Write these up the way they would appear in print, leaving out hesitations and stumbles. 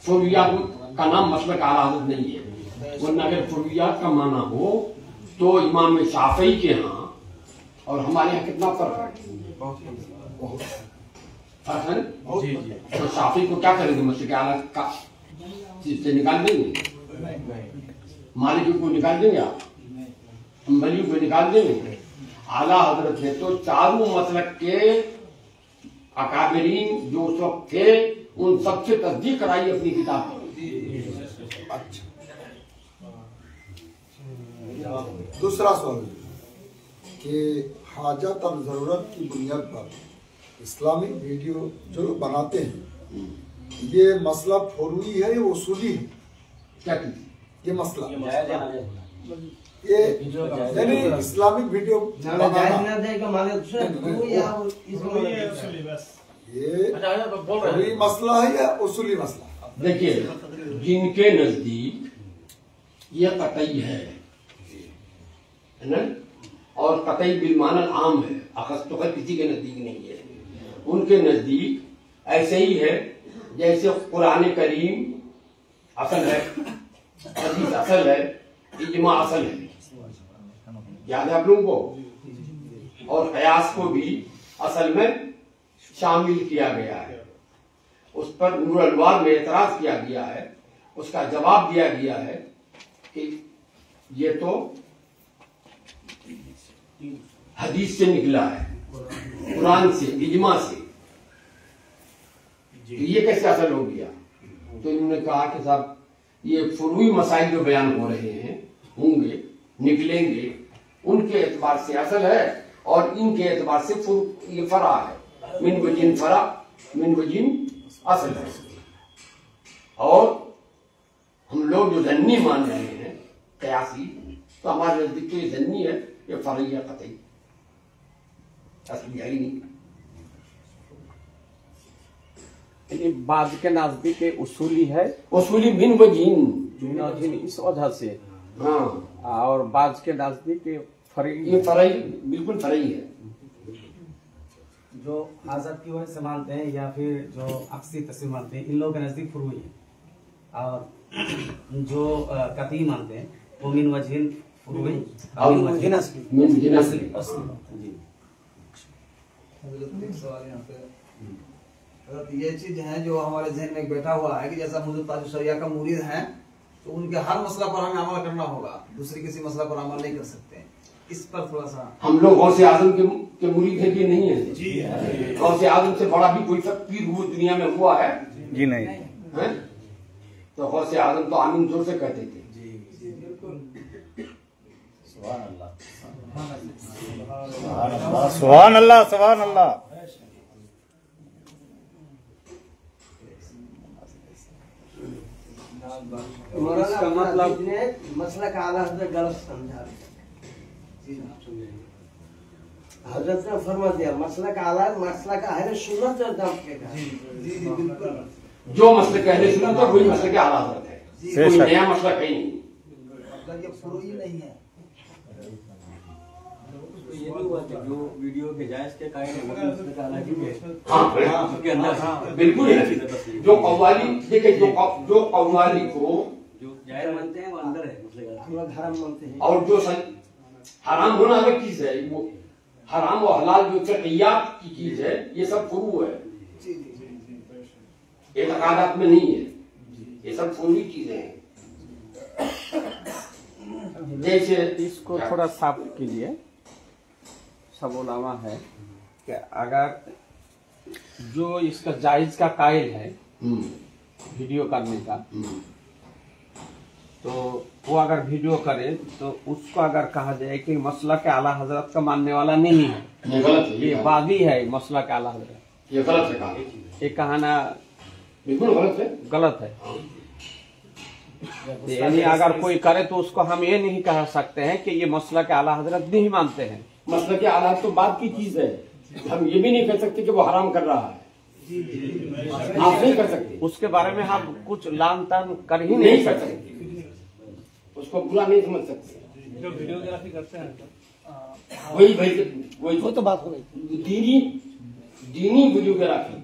फुरुइयात का नाम मसलक आला हज़रत नहीं है, वरना अगर फुरुइयात का माना हो तो इमाम शाफई के यहाँ और हमारे यहाँ कितना फर्क है? फर्क है। तो शाफी को क्या करेंगे? मसलक आला का से निकाल देंगे? मालिकी को निकाल देंगे? आप हम्बली को निकाल देंगे? आला हजरत ने तो चारों मसलक के अकाबरीन जो उस वक्त थे उन सबसे तस्दीक कराई अपनी किताब। दूसरा सवाल कि हाजत और ज़रूरत की बुनियाद पर इस्लामिक वीडियो जो लोग बनाते हैं, ये मसला फुरूई है या उसूली है? क्या की? ये मसला ये यानी इस्लामिक वीडियो ये फुरूई मसला है या उसूली मसला? देखिए, जिनके नजदीक ये कतई है ना, और कतई बिलमानल आम है, अखस तो किसी के नजदीक नहीं है, उनके नजदीक ऐसे ही है जैसे कुरान करीम असल है, हदीस असल है, इजमा असल है, याद है आप लोगों को, और कयास को भी असल में शामिल किया गया है। उस पर नूर अलवार में एतराज किया गया है, उसका जवाब दिया गया है कि ये तो हदीस से निकला है, कुरान से, इजमा से, तो ये कैसे असल हो गया? तो इन्होंने कहा कि साहब ये फुरूई मसाइल जो बयान हो रहे हैं, होंगे, निकलेंगे, उनके एतबार से असल है और इनके एतबार से ये फरा है, मिन वजिन फरा मिन वजिन असल है। और हम लोग जो जन्नी मान रहे हैं कयासी, तो हमारे नजदीक तो ये जन्नी है, ये फरई है, कतई असली है ही नहीं। बाद के नजदीक उसूली है, उसूली बिन वजीन इस वजह से, हाँ, और बाद के नजदीक फरई, ये फरई बिल्कुल फरई है। जो हाजत की वजह से मानते हैं या फिर जो अक्सी तस्वीर मानते हैं, इन लोगों के नजदीक फुरूई है, और जो कतई मानते हैं वो मिन वजहिन फुरूई और मिन वजहिन असली। सवाल यहाँ पे अगर ये चीज है जो हमारे जहन में बैठा हुआ है कि जैसा हुजूर ताजुल शरिया का मुरीद है तो उनके हर मसला पर हमें अमल करना होगा, दूसरी किसी मसला पर अमल नहीं कर सकते। इस पर थोड़ा सा हम लोग गौसे आजम के मुरीद है कि नहीं है? जी है। गौसे आजम से बड़ा भी कोई पीर हुआ दुनिया में हुआ है? जी नहीं है? तो गौसे आजम तो आमीन जोर से कहते थे। सुभान अल्लाह, सुभान अल्लाह। इसका मतलब मसला का आला हजरत गलत समझा, हजरत ने फरमा दिया मसला का आला मसला का अहले सुन्नत जो मसले का अहले सुन्नत है वही मसले के आला हजरत है, कोई नया मसला कहीं नहीं। मतलब ये फुरूई नहीं है। ये भी हुआ जो वीडियो के जायज के कायदे हैं, हाँ, बिल्कुल है। जो कव्वाली देखिए, जो कव्वाली को जो जायज मानते हैं वो अंदर है, हम लोग हराम मानते हैं, और जो हराम होना अलग चीज है, वो हराम और हलाल जो फिक़हियात की चीज है, ये सब फुरू है, ये तकादात में नहीं है, ये सब फुरूई चीजें हैं। जैसे इसको थोड़ा साफ कीजिए। सब उलामा है कि अगर जो इसका जायज का कायल है वीडियो करने का, तो वो अगर वीडियो करे तो उसको अगर कहा जाए कि मसला के आला हजरत का मानने वाला नहीं है, ये गलत है, ये बागी है मसला के आला हजरत, ये गलत है, ये कहना बिल्कुल गलत है, गलत है। यानी अगर कोई करे तो उसको हम ये नहीं कह सकते हैं कि ये मसला के आला हजरत नहीं मानते हैं। मसले के आला तो बात की चीज है, हम ये भी नहीं कह सकते कि वो हराम कर रहा है, आप नहीं कर सकते, उसके बारे में हम कुछ लान तान कर ही नहीं कर सकते, उसको बुरा नहीं समझ सकते। जो वीडियोग्राफी करते हैं वही तो बात हो गई। दीनी वीडियोग्राफी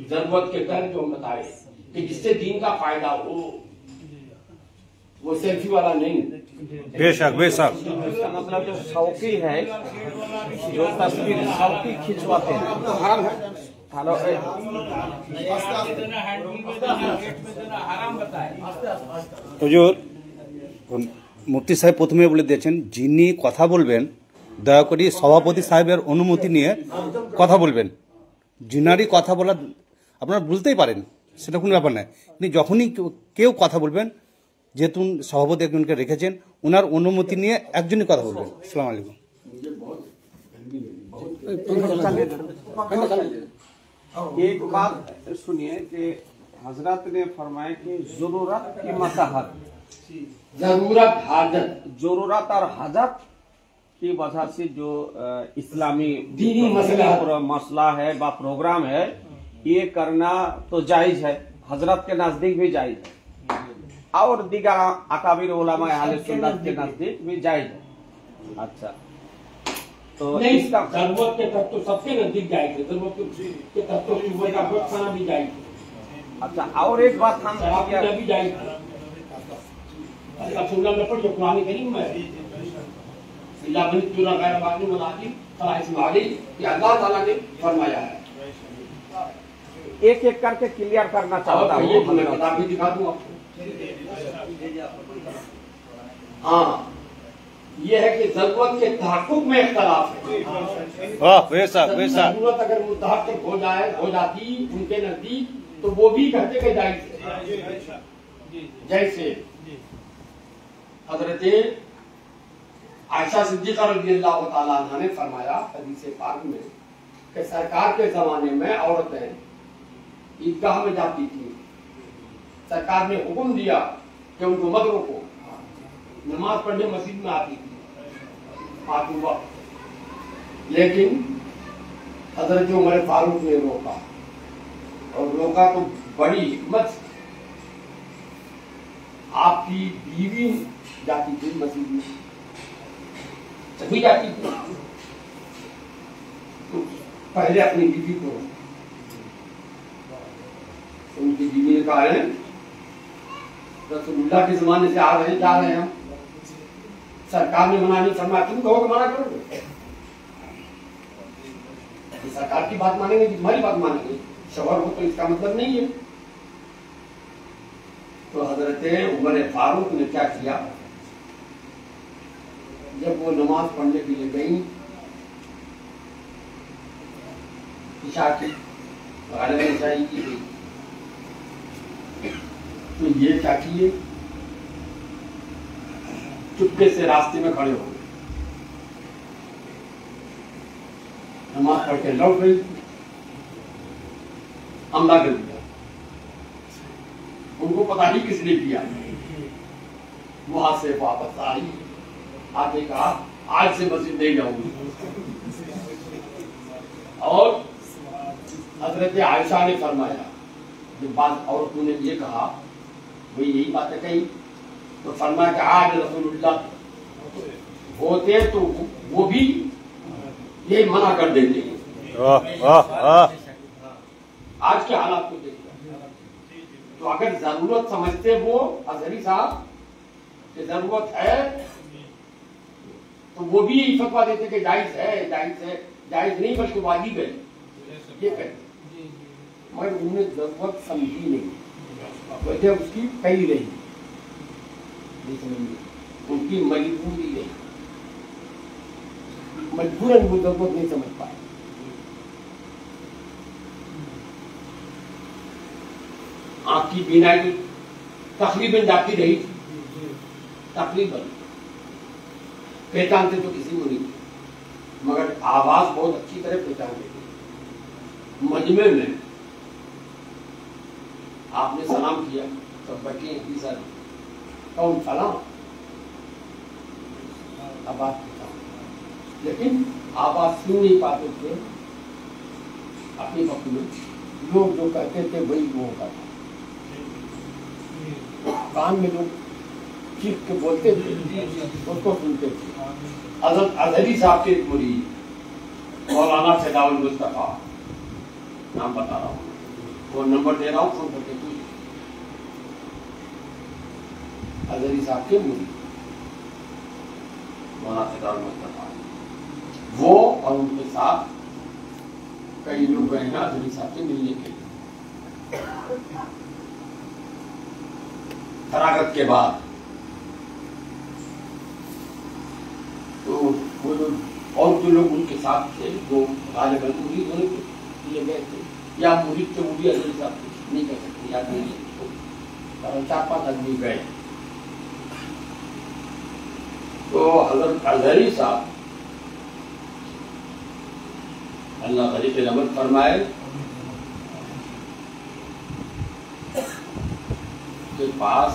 जरूरत के तहत जो हम बताए कि जिससे दीन का फायदा हो, वो सेल्फी वाला नहीं। बेशक बेशक। इसका मतलब जो शौकी है, जो तस्वीर शौकी खिंचवाते हैं। हेलो হুজুর, মুফতি সাহেব প্রথমে বলে দিয়েছেন যিনি কথা বলবেন দয়া করে সভাপতি সাহেবের অনুমতি নিয়ে কথা বলবেন। যিনারই কথা বলা আপনারা বুঝতেই পারেন, সেটা কোনো ব্যাপার নয়। কিন্তু যখনই কেউ কথা বলবেন, যেহেতু সভাপতি একজনকে রেখেছেন, ওনার অনুমতি নিয়ে একজনই কথা বলবেন। আসসালামু আলাইকুম। एक बात सुनिए कि हजरत ने फरमाया कि जरूरत की मसाहत, जरूरत हाजत, जरूरत और हाजत की वजह से जो इस्लामी दीनी मसला है व प्रोग्राम है, ये करना तो जायज है, हजरत के नजदीक भी जायज है और दीगर अकाबिर उलमा अहले सुन्नत के नजदीक भी जायज है। अच्छा, तो नहीं, इसका जरूरत के तहत तो सबके नजदीक जाएंगे, जरूरत के तहत तो सुबह का वक्त खाना भी जाएगी। अच्छा, और एक बात हम शराब पीना भी जाएगी। अब सुनना में पड़ जो कुरान करीम में इल्ला मन तुरा गैर बाकी मुनादी फला इस्माइली कि अल्लाह ताला ने फरमाया है। एक एक करके क्लियर करना चाहता और हूँ। ये मैं किताब भी दिखा दूं आपको। हाँ, ये है कि जरूरत के तहक्कुक में इख्तलाफ है। वाह, बेशक बेशक। जरूरत अगर मुतहक्किक हो जाती उनके नजदीक, तो वो भी कहते कि जायज है। जैसे हजरत आयशा सिद्दीक़ा रज़ियल्लाहु ताला अन्हा ने फरमाया हदीस पाक में कि सरकार के जमाने में औरतें ईदगाह में जाती थी, सरकार ने हुक्म दिया कि उनको मत रोको, नमाज पढ़ने मस्जिद में आती थी पांचों वक्त, लेकिन हजरत उमर फारूक ने रोका, और रोका तो बड़ी हिकमत से। आपकी बीवी जाती थी मस्जिद में, सभी जाती थी, तो पहले अपनी बीवी को, उनकी बीवी ने कहा है रसूलुल्लाह के जमाने से आ रहे जा रहे हैं हम, सरकार ने मना नहीं फरमाया, तुम कहोगे मना करोगे? सरकार की बात मानेंगे कि तुम्हारी बात मानेंगे? शौहर हो तो इसका मतलब नहीं है। तो हजरत उमर फारूक ने क्या किया, जब वो नमाज पढ़ने के लिए गई इशा की ईसाई की गई, तो ये क्या किए, चुपके से रास्ते में खड़े हो गए, नमाज पढ़ के लौट गई, हमला कर दिया। उनको पता ही किसने किया। वहां से वापस आई, आके कहा आज से मस्जिद नहीं जाऊंगी। और हजरत आयशा ने फरमाया, जब बात औरतों ने ये कहा, वही यही बातें कही, तो फरमाया कि आज रसूलुल्लाह होते तो वो भी ये मना कर देते। आज के हालात को देखिए, तो अगर जरूरत समझते वो अजहरी साहब कि जरूरत है, तो वो भी यही फतवा देते कि जायज है, जायज है, जायज नहीं बल्कि वाजिब है, ये कहते। मगर उन्होंने जरूरत समझी नहीं, वजह उसकी कही रही, उनकी मजबूरी रही, मजबूरन वो जरूरत नहीं समझ पाए। आंख की बीनाई तो तकरीबन जाती रही, तकरीबन पहचानते तो किसी को नहीं, मगर आवाज बहुत अच्छी तरह पहचानते थे। मजमे में आपने सलाम किया, सब बैठे हैं सर, कौन सलाम, आवाज लेकिन आवाज सुन नहीं पाते थे। अपने वक्त में लोग जो कहते थे वही वो होता था, कान में लोग चीख के बोलते थे, उसको सुनते थे। हज़रत अज़हरी साहब के मुरीद मौलाना सदाउल मुस्तफा, नाम बता रहा हूँ, वो नंबर दे रहा हूँ, फोन करके पूछ। हजरी साहब के मुरीद मौलाना सिद्धार्थ मुस्तफा, वो और उनके साथ कई लोग गए हैं हजरी साहब से मिलने के लिए। फरागत के बाद तो वो लोग और जो लोग उनके साथ थे वो गालिबन मुरीद होने के लिए गए थे, या मुरीद तो वो भी हजरी साहब नहीं कर सकते, याद नहीं है, 4-5 आदमी गए। तो हजरत अजहरी साहब अल्लाह गनी पे रहमत फरमाए के पास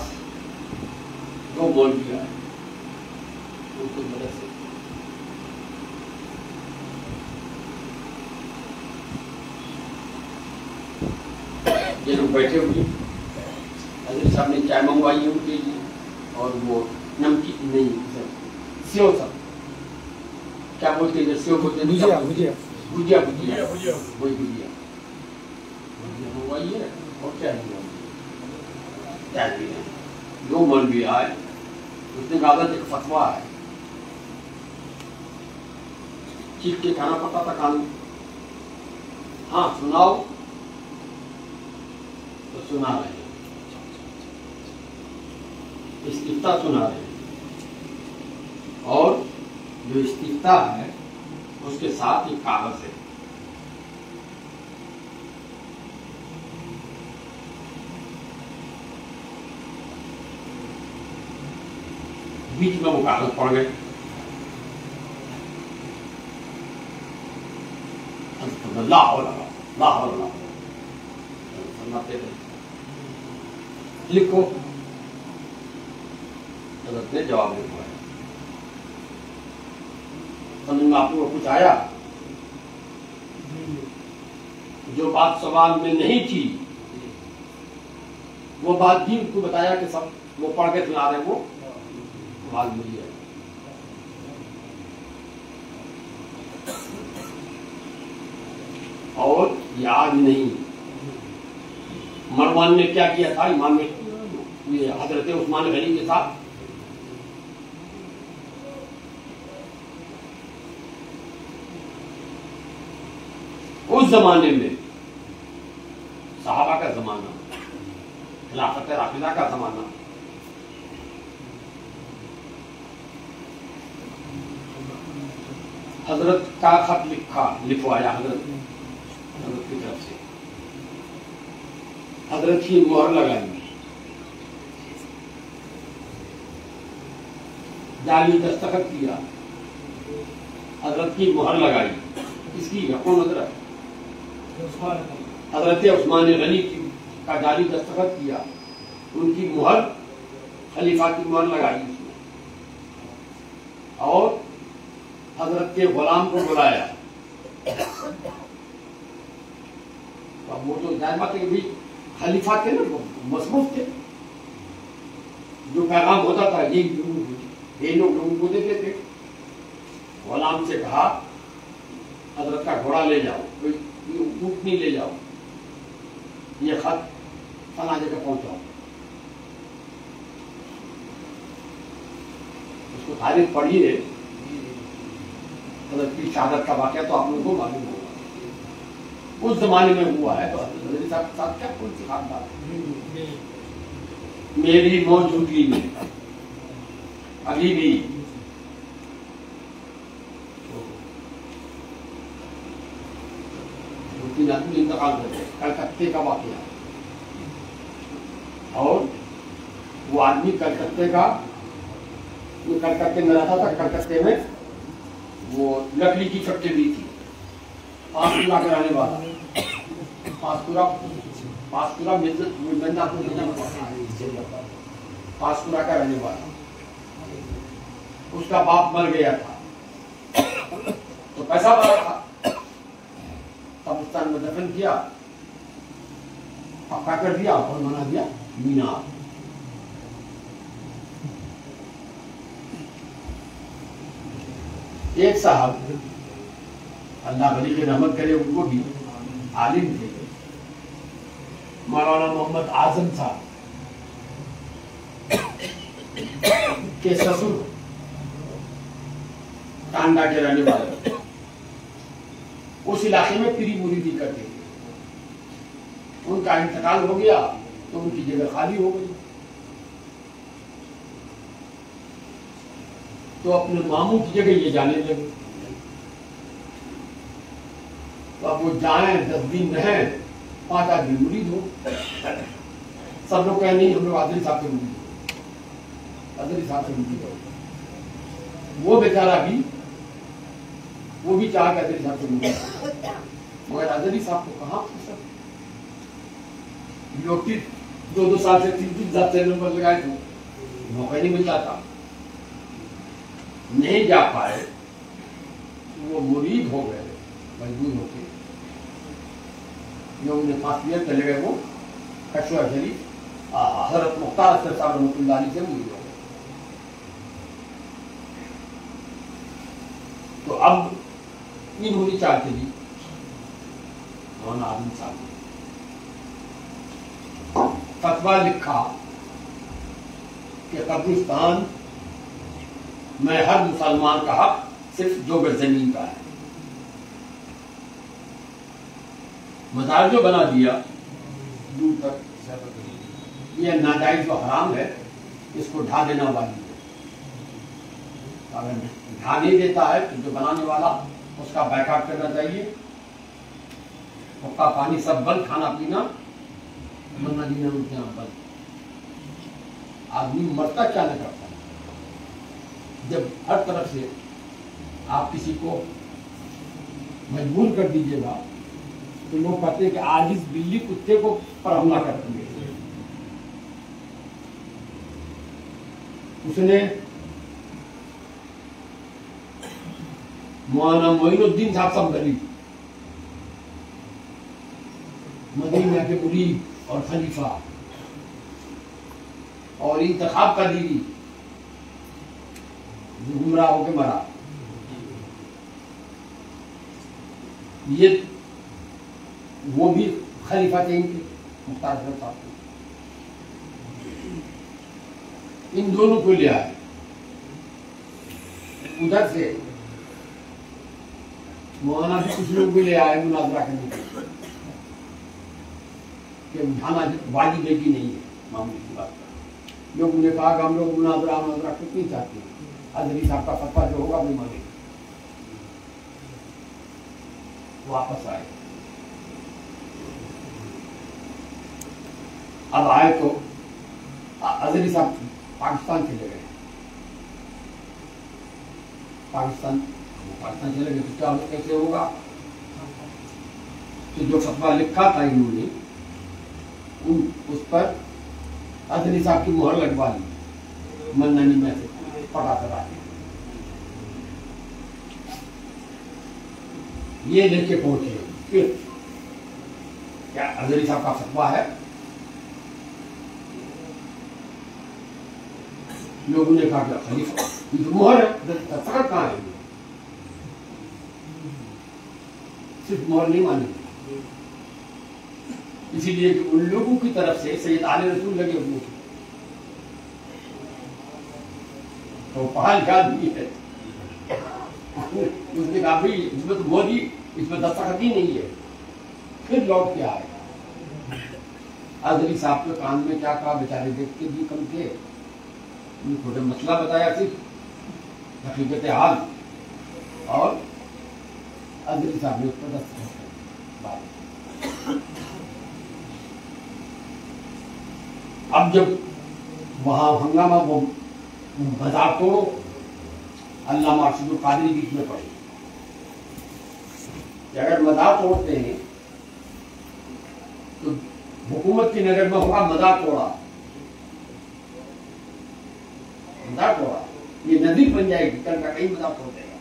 2 मौलवी आए उनकी मदद से। ये लोग बैठे हुए, हजरत साहब ने चाय मंगवाई है उनके लिए, और वो नमकीन नहीं सेव सब क्या बोलते हैं, सेव बोलते हैं, भुजिया भुजिया भुजिया भुजिया वही भुजिया मंगवाई है, और क्या है चाय पीने। 2 मौलवी आए, उसने कहा एक फतवा है, चीख के खाना पड़ता था कानून, हाँ सुनाओ तो सुना रहे हैं, इस्तिफ्ता सुना रहे हैं, और जो इस्तिफ्ता है उसके साथ एक कागज है, बीच में वो कागज पड़ गए। लिखो, हजरत ने जवाब लिखवाया, समझ में आपको कुछ आया? जो बात सवाल में नहीं थी वो बात भी उनको बताया कि सब वो पढ़ के सुना रहे, वो सवाल मिली है। और ये आज नहीं, मरवान ने क्या किया था इमाम में, ये हजरत उस्मान गनी के साथ उस जमाने में, सहाबा का जमाना, खिलाफत राफिदा का जमाना, हजरत का खत लिखवाया हजरत की तरफ से, हजरत की मोहर लगाई, जाली दस्तखत किया, हजरत की मोहर लगाई, इसकी कौन हजरत? हजरत उस्मान गनी का जाली दस्तखत किया, उनकी मोहर, खलीफा की मोहर लगाई उसमें, और हजरत के गुलाम को बुलाया। अब वो तो जाहिर बात है कि भी खलीफा थे ना, मसरूफ थे, जो पैगाम होता था ये लोग लोगों को देते थे। गुलाम से कहा हजरत का घोड़ा ले जाओ, कोई ऊँटनी ले जाओ, ये खत फला जगह पहुंचाओ। उसको तारीफ पढ़िए, हजरत की शहादत का वाक़या तो आप लोगों को मालूम होगा, उस जमाने में हुआ है। तो हजरत साहब के साथ क्या कौन सी खानदान है? मेरी मौजूदगी में अभी भी आदमी इंतकाल कर गए, कलकत्ते का वाक़या, और वो आदमी कलकत्ते का, वो कलकत्ते में रहता था, कलकत्ते में वो लकड़ी की फैक्ट्री भी थी, पासपुरा का रहने वाला, पासपुरा पासपुरा का रहने वाला, उसका बाप मर गया था तो पैसा वाला था, कब्रिस्तान में दफन किया, पक्का कर दिया और बना दिया मीनार। एक साहब अल्लाह वली की रहमत करे, उनको भी आलिम थे, मौलाना मोहम्मद आजम साहब, के ससुर टांडा के रहने वाले उस इलाके में पीरी मुरीदी करते थे। उनका इंतकाल हो गया तो उनकी जगह खाली हो गई, तो अपने मामू की जगह ये जाने लगे। तो अब वो जाए 10 दिन रहे, 5 आदमी मुरीद हो, सब लोग कहे नहीं हम लोग आदरी साहब के मुरीद हो, आदरी साहब के मुरीद हो। वो बेचारा भी वो भी चाह के आदरी साहब के मुरीद हो, मगर आदरी साहब को कहाँ फुर्सत, लोग 2-2 साल से 3-3 साल से नंबर लगाए थे, मौका नहीं मिलता था, नहीं जा पाए, वो मुरीद हो गए मजबूर होके। जो उन्हें फांस दिया चले गए वो कशवा शरीफ हजरत मुख्तार असगर साहब रहमतुल्लाह अलैह से मुरीद हो गए। तो अब इन्होंने चाह चली मौलाना आजम साहब ने फतवा लिखा कि कब्रिस्तान में हर मुसलमान का हक सिर्फ 2 गज जमीन का है। मजार जो बना दिया दूर तक, ये नाजायज व हराम है, इसको ढा देना वाली है। अगर ढा नहीं देता है तो जो बनाने वाला उसका बैकआउट करना चाहिए, उसका पानी सब बंद, खाना पीना मरना जीना उनके यहाँ बंद। आदमी मरता क्या नहीं करता जब हर तरफ से आप किसी को मजबूर कर दीजिएगा तो लोग कहते हैं कि आज इस बिल्ली कुत्ते को पर हमला करती है। उसने मौलाना मोइनुद्दीन साहब संभली, मदीना के मुरीद और खलीफा और इंतखाब का दीदी जो गुमराह होकर मरा, ये वो भी खलीफा थे इनके मुख्तार असगर साहब। इन दोनों को ले आए उधर से, मौलाना भी कुछ लोग भी ले आए मुनाजरा करने के लिए कि उठाना वाजिब है कि नहीं है मामले की बात। लोगों ने कहा कि हम लोग मुनाजरा कुछ नहीं चाहते, अदरी साहब का फतवा जो होगा नहीं मानेगा। वापस आए, अब आए तो अजहरी साहब पाकिस्तान चले गए। पाकिस्तान चले गए तो क्या कैसे होगा? तो जो फतवा लिखा था इन्होंने उस पर अजहरी साहब की मुहर लगवा ली, मन्नानी में से पटा करा ये लेके पहुंचे। फिर क्या अजहरी साहब का फतवा है? लोगों ने कहा कि खलीफा ये तो मोहर है, दस्तखत कहाँ है? सिर्फ मोहर नहीं मानेंगे, इसीलिए कि उन लोगों की तरफ से सैयद आले रसूल लगे हुए थे, तो पहाड़ का भी है। उसने कहा भाई इसमें तो मोदी, इसमें दस्तखत ही नहीं है। फिर लौट के आए। अजहरी साहब के कान में क्या कहा, बेचारे देखते भी कम थे, उनको मसला बताया सिर्फ हकीकत हाल, और अजहरी साहब ने उस पर दस्तखत कर। अब जब वहां हंगामा, वो मजार तोड़ो, अल्लामा अरशदुल कादरी बीच में पड़े कि अगर मजार तोड़ते हैं तो हुकूमत की नजर में होगा मजार तोड़ा, मजार तोड़ा, ये नजीर बन जाएगी, कल का कहीं मजार तोड़ देगा।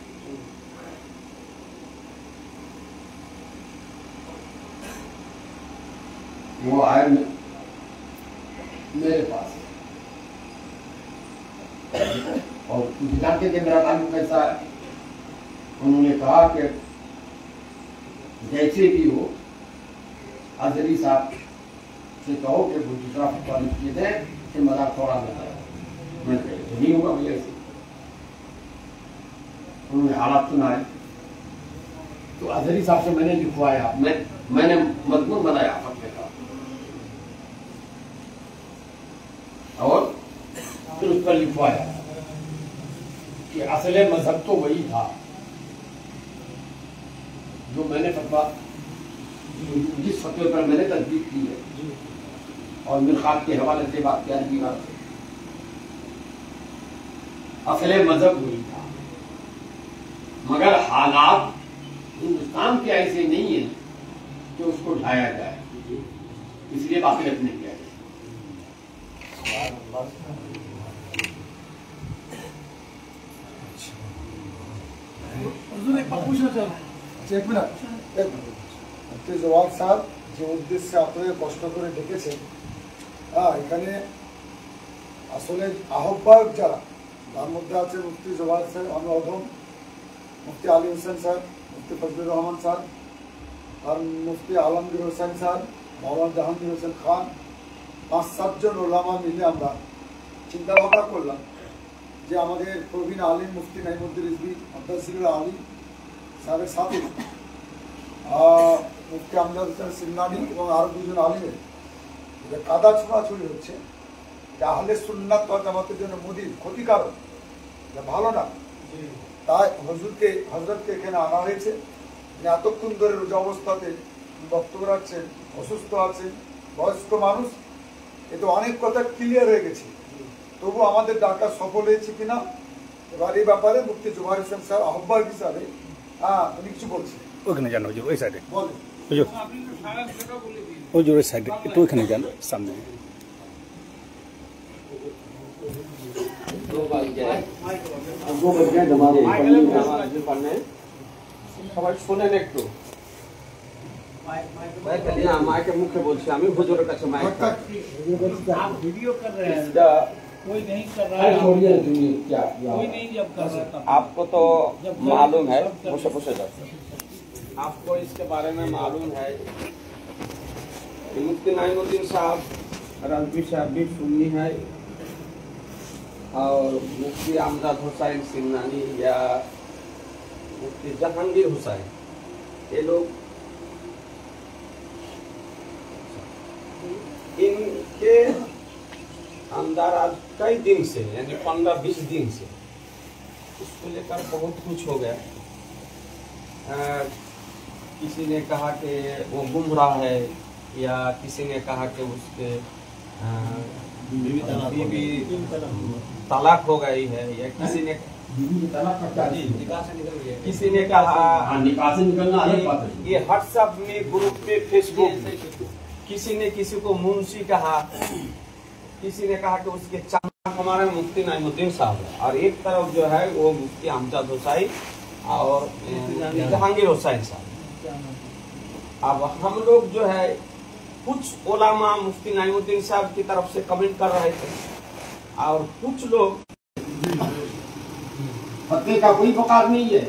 वो आए मेरे पास और कुछ जानते थे मेरा ताल्लुक कैसा है। उन्होंने कहा कि जैसे भी हो अजहरी साहब से कहो कि वो दूसरा फतवा लिखिए थे कि मजार तोड़ा जाता है। मैंने कहा नहीं होगा भैया ऐसे। उन्होंने हालात सुनाए तो अजहरी साहब से मैंने लिखवाया, मैंने मजमून बनाया फतवे का और फिर उस पर लिखवाया कि असले मजहब तो वही था जो मैंने फतवा, जिस फतवे पर मैंने तस्दीक की है और मिरकात के हवाले से बात क्या की बात, असले मजहब वही था, मगर हालात हिंदुस्तान के ऐसे नहीं है कि उसको ढाया जाए, इसलिए बाकी रखने किया जाए। এক মিনিট মুফতি জওয়াদ সাহেব যে উদ্দেশ্যে আপনাদের কষ্ট করে ডেকেছেন, এখানে আসলে আহ্বায়ক যারা তার মধ্যে আছে মুফতি জওয়াদ সাহেব, আমি অধম, মুফতি আলী হোসেন সাহেব, মুফতি ফজলুর রহমান সাহেব, আর মুফতি আলমগীর হোসেন সাহেব, মৌলানা জাহাঙ্গীর হোসেন খান, ৫-৭ জন ওলামা মিলে আমরা চিন্তা ভাবনা করলাম যে আমাদের প্রবীণ আলিম মুফতি নাইমুদ্দিন রিজভী আব্বাসির আলী সাহেবের সাথে মুফতি আমজাদ হোসেন সিন্নানি এবং আরও দুজন আলিমের যে কাদা ছোড়াছুড়ি হচ্ছে, যে আহলে সুন্নাত ওয়াল জামাতের জন্য মোদির ক্ষতিকারক, যা ভালো না, তাই হজরতকে এখানে আনা হয়েছে। এতক্ষণ ধরে রোজা অবস্থাতে বক্তব্য রাখছেন, অসুস্থ আছেন, বয়স্ক মানুষ, এতে অনেক কথা ক্লিয়ার হয়ে গেছে, তবু আমাদের ডাকা সফল হয়েছে কিনা এবার এই ব্যাপারে মুফতি জুবাইর হোসেন স্যার আহ্বায়ক হিসাবে উনি কিছু বলছেন। ওখানে যান, ওই সাইডে, বলেন। ওই জোরের সাইডে একটু ওইখানে যান, সামনে। সবাই শোনেন একটু, মাইকে মুখে বলছি আমি, হুজুরের কাছে মাইক। वीडियो कर रहे हैं, कोई नहीं कर रहा है, कोई नहीं जब कर रहा था। आपको तो मालूम है, आपको इसके बारे में मालूम है कि मुफ्ती नाइमुद्दीन साहब रजवी साहब भी सुन्नी है और मुफ्ती आमजाद हुसैन सिन्नानी या मुफ्ती जहांगीर हुसैन, ये लोग इनके अंदर आज कई दिन से, यानी 15-20 दिन से इसको लेकर बहुत कुछ हो गया। किसी ने कहा कि वो गुमराह है, या किसी ने कहा कि उसके बीवी तलाक हो गई है, या किसी ने कहा निकाह से निकलना अलग बात है। ये व्हाट्सएप में, ग्रुप पे, फेसबुक, किसी ने किसी को मुंशी कहा, किसी ने कहा कि उसके चाचा हमारे मुफ्ती नाइमुद्दीन साहब है, और एक तरफ जो है वो मुफ्ती आमजाद हुसैन और जहांगीर हुसैन साहब। अब हम लोग जो है कुछ उलामा मुफ्ती नाइमुद्दीन साहब की तरफ से कमेंट कर रहे थे, और कुछ लोग फतवे का कोई बकार नहीं है।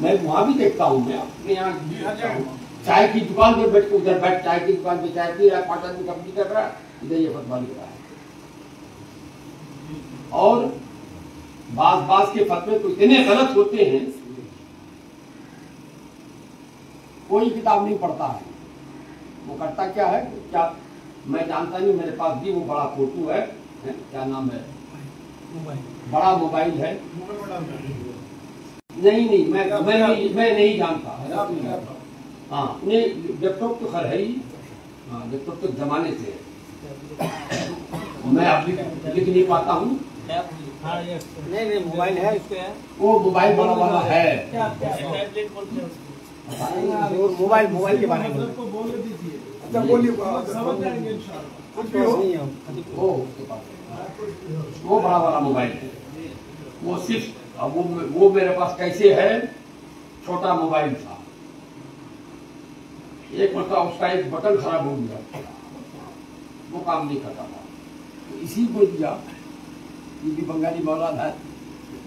मैं वहां भी देखता हूँ, मैं अपने यहाँ देखता हूँ, चाय की दुकान पे बैठ के उधर बैठ, चाय की दुकान पे चाय पी रहा है, 5 आदमी कंपनी कर रहा है, इधर ये फतवा लिख रहा है। और बास के फतवे तो इतने गलत होते हैं, कोई किताब नहीं पढ़ता है। वो करता क्या है, क्या मैं जानता नहीं, मेरे पास भी वो बड़ा फोटो है, क्या नाम है, बड़ा मोबाइल है, नहीं मैं नहीं जानता। हाँ, नहीं, लैपटॉप तो खैर है ही, हाँ, लैपटॉप तो जमाने से है, मैं अब लिख नहीं पाता हूँ। नहीं मोबाइल है इसके, वो मोबाइल वाला है, टैबलेट बोलते हैं मोबाइल के बारे में बोलने दीजिए। अच्छा बोलिए, समझ जाएंगे वो बड़ा वाला मोबाइल है, वो सिर्फ वो मेरे पास कैसे है, छोटा मोबाइल था, एक मतलब उसका एक बटन खराब हो गया, वो काम नहीं करता था, तो इसी को दिया। ये भी बंगाली मौलाना है,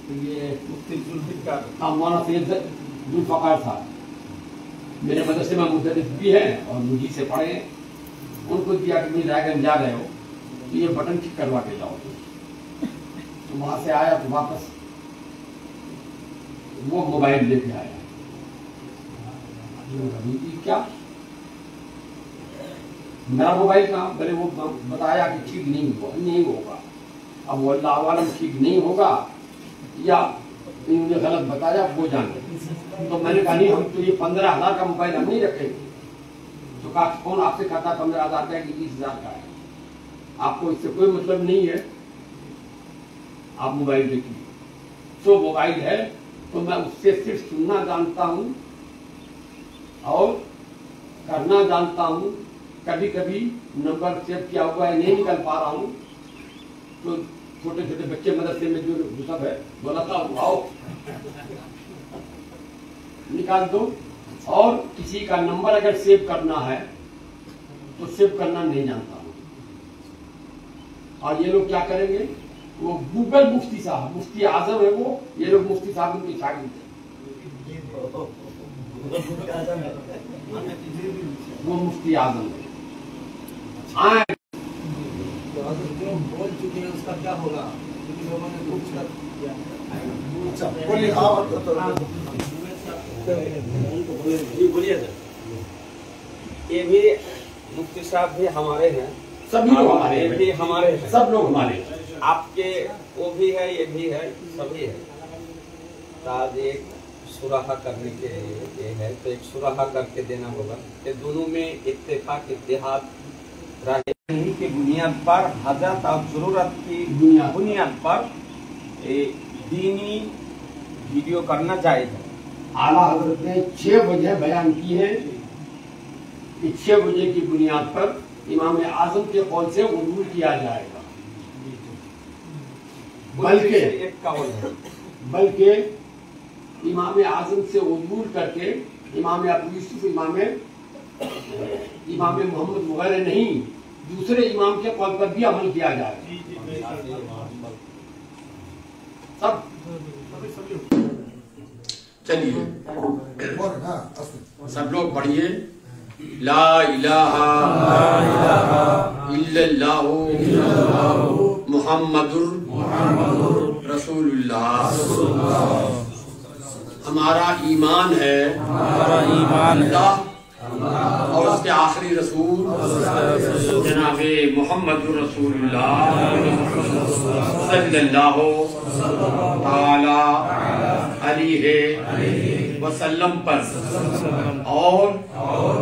तो ये मुफ्ती जुल्फिकार मौलाना सैयद जुल्फिकार था, मेरे मदरसे में मुदर्रिस भी हैं और मुझी से पढ़े हैं, उनको दिया कि रायगंज जा रहे हो तो ये बटन ठीक करवा के जाओ। तो वहां से आया तो वापस वो मोबाइल लेके आया। क्या मेरा मोबाइल कहाँ? बोले वो बताया कि ठीक नहीं होगा। अब वो अल्लाह वाला ठीक नहीं होगा या इन्होंने गलत बताया, वो जाने। तो मैंने कहा नहीं, हम तो ये 15,000 का मोबाइल हम नहीं रखेंगे। तो कहा कौन आपसे कहता 15,000 का कि 20,000 का है? आपको इससे कोई मतलब नहीं है, आप मोबाइल देखिए। तो मोबाइल है तो मैं उससे सिर्फ सुनना जानता हूँ और करना जानता हूँ। कभी कभी नंबर सेव किया हुआ है नहीं निकल पा रहा हूँ, तो छोटे छोटे बच्चे मदरसे में जो सब है बोलाता हूँ आओ निकाल दो। और किसी का नंबर अगर सेव करना है तो सेव करना नहीं जानता हूँ। और ये लोग क्या करेंगे, वो गूगल मुफ्ती साहब, मुफ्ती आजम है वो, ये लोग मुफ्ती साहब उनकी शागिर्द है, वो मुफ्ती आजम है। जो बोल चुके हैं उसका क्या होगा? क्योंकि लोगों ने कुछ कर दिया। बोलिए सर। ये भी मुफ्ती साहब भी हमारे हैं, सभी लोग हमारे हैं, ये भी हमारे हैं, सब लोग हमारे हैं। आपके वो भी है, ये भी है, सभी है। ताज एक सुराहा करने के लिए है तो एक सुराहा करके देना होगा कि दोनों में इत्तेफाक इत्तेहाद रहे की बुनियाद पर, हजरत और जरूरत की बुनियाद पर दीनी वीडियो करना जायज है। आला हजरत ने 6 वजह बयान की है कि 6 वजह की बुनियाद पर इमाम आजम के कौल से उजूर किया जाएगा। बल्कि इमाम आजम से उजूर करके इमाम अबू यूसुफ, इमाम मोहम्मद वगैरह नहीं, दूसरे इमाम के कौल पर भी अमल किया जाएगा। सब चलिए सब लोग पढ़िए, ला इलाहा इल्लल्लाहु मुहम्मदुर रसूलुल्लाह। हमारा ईमान है अल्लाह और उसके आखिरी रसूल जनाबे मुहम्मदुर रसूलुल्लाह सल्लल्लाहु ताला अलैहि वसल्लम पर और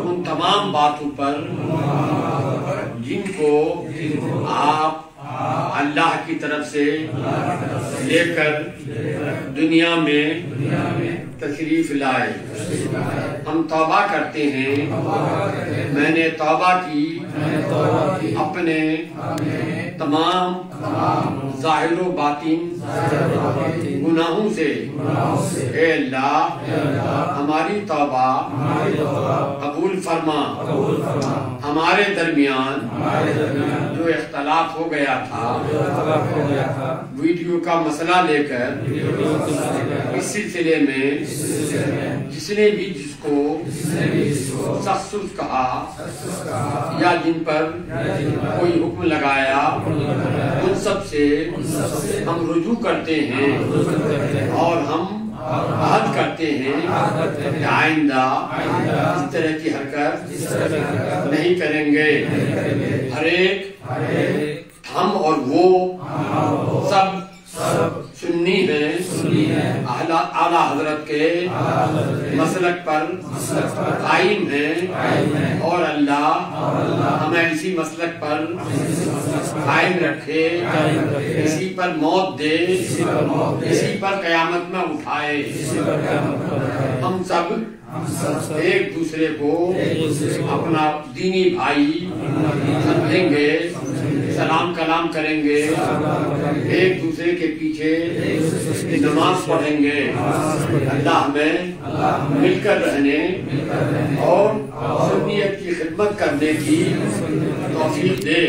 उन तमाम बातों पर जिनको आप अल्लाह की तरफ से लेकर दुनिया में तशरीफ लाए। हम तौबा करते हैं, मैंने तौबा की अपने तमाम ज़ाहिर व बातिन गुनाहों से। ए अल्लाह हमारी तौबा कबूल फरमा। हमारे दरमियान जो इख्तलाफ हो गया था वीडियो का मसला लेकर, इस सिलसिले में जिसने भी जिसको शख्स कहा या जिन पर कोई हुक्म लगाया, उन सब से हम रुजू करते हैं और हम अहद करते हैं कि आइंदा इस तरह की हरकत नहीं करेंगे। हर एक हम और वो सब सुन्नी हैं, आला हजरत के मसलक पर कायम हैं और अल्लाह हमें इसी मसलक पर कायम रखे, इसी पर मौत दे, इसी पर कयामत में उठाए। हम सब एक दूसरे को अपना दीनी भाई समझेंगे, सलाम कलाम करेंगे, एक दूसरे के पीछे नमाज पढ़ेंगे। अल्लाह हमें मिलकर रहने और सुन्नियत की खिदमत करने की तौफीक दे।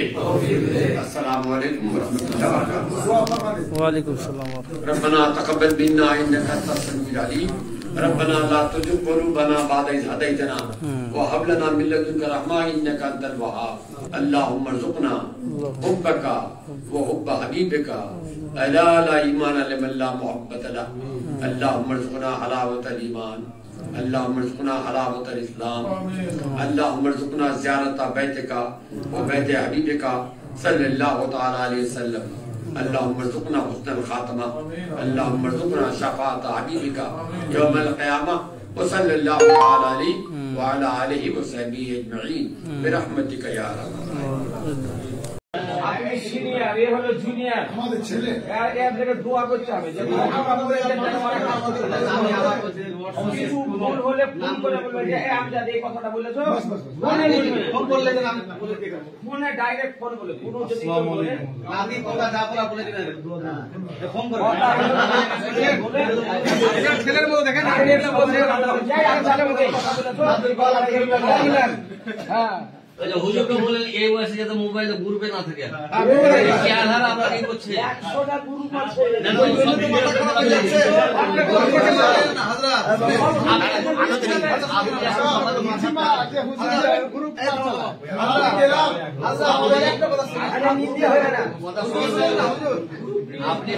अस्सलामु अलैकुम व रहमतुल्लाहि व बरकातुहू। वालेकुम सलाम। रब्बना तक़ब्बल मिन्ना इन्नका अंतस समीउल अलीम। रब्बना ला तुज़िग़ क़ुलूबना बअद इज़ हदैतना वहब लना मिन लदुनका रहमा इन्नका अंतल वहाब अल्लाहुम्मा रज़ुक़ना हुब्बका व हुब्ब हबीबिका अला ला ईमान लिमन ला मुहब्बत लह अल्लाहुम्मा रज़ुक़ना हलावतल ईमान अल्लाहुम्मा रज़ुक़ना हलावतल इस्लाम अल्लाहुम्मा रज़ुक़ना ज़ियारत बैतिका व बैत हबीबिका सल्लल्लाहु तआला अलैहि वसल्लम अल्लाहुम्मा रज़ुक़ना हुस्नल खातिमा अल्लाहुम्मा रज़ुक़ना शफ़ाअत हबीबिका यौमल क़ियामह व सल्लल्लाहु तआला अलैहि व अला आलिहि व सहबिहि अजमईन बिरहमतिका या अरहम আপনি সিনিয়র, এ হলো জুনিয়র, আমাদের ছেলে এর থেকে দোয়া করতে হবে যে কিছু ভুল হলে ফোন করে বলবে যে আমি যাতে এই কথাটা বলেছো ফোন বললে যে আমি বলে দিই, ফোনে ডাইরেক্ট ফোন বলে কোনো যদি কেউ বলে আপনি কথা যা বলা বলে দিবেন ফোন করে ছেলের মতো দেখেন ডাইরেক্ট বলছে যাই আমি চালে বলে কথা বলেছো হ্যাঁ হুজুরকে বলেন এই বয়সে যাতে মোবাইলে গ্রুপে না থাকে কি আধার আমরা কি করছে 100টা গ্রুপ আছে আপনি